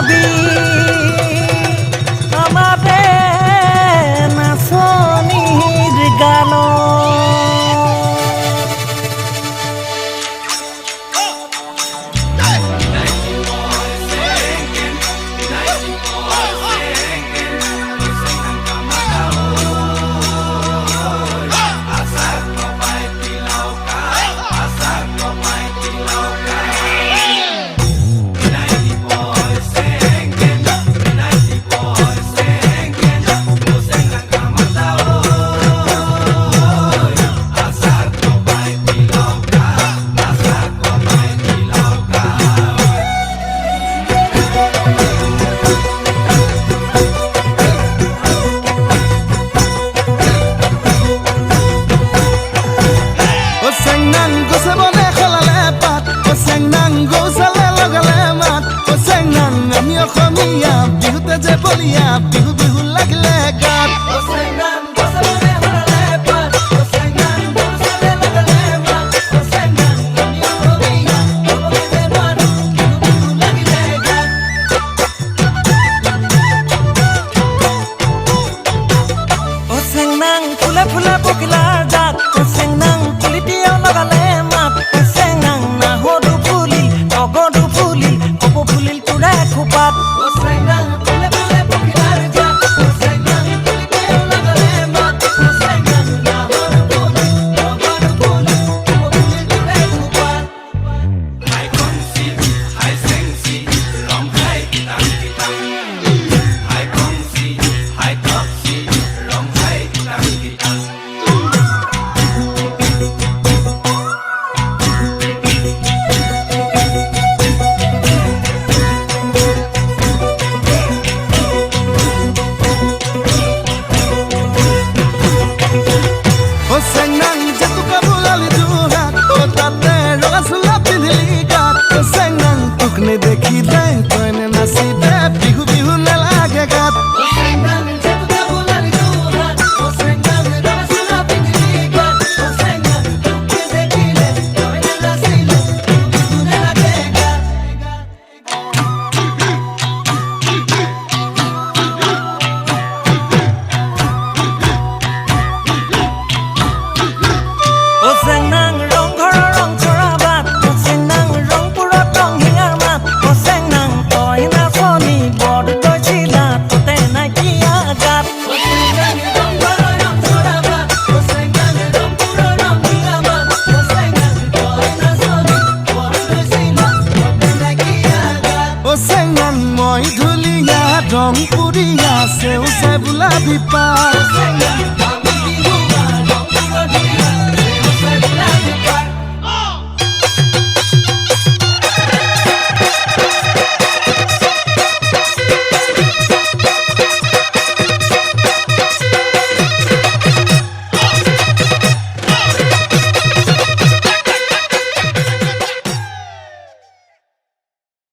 গাবি আমারে নাচনির গান বিহুতে যে বলিয়া বিহু বিহু লাগলে গাত ফুলে ফুলে পকিলার জাত সেংনাং পুলিটিও লগালে মাত সেংনাং না হদু ফুলিল টগদু ফুলিল কপো ফুলিল তুড়ে খোপাত দেখিলে কইনে নাচিবে বিহু বিহু নালাগে গাত মই ধুলিয়া রং পুরিয়া সেউ সে বুলা বিপা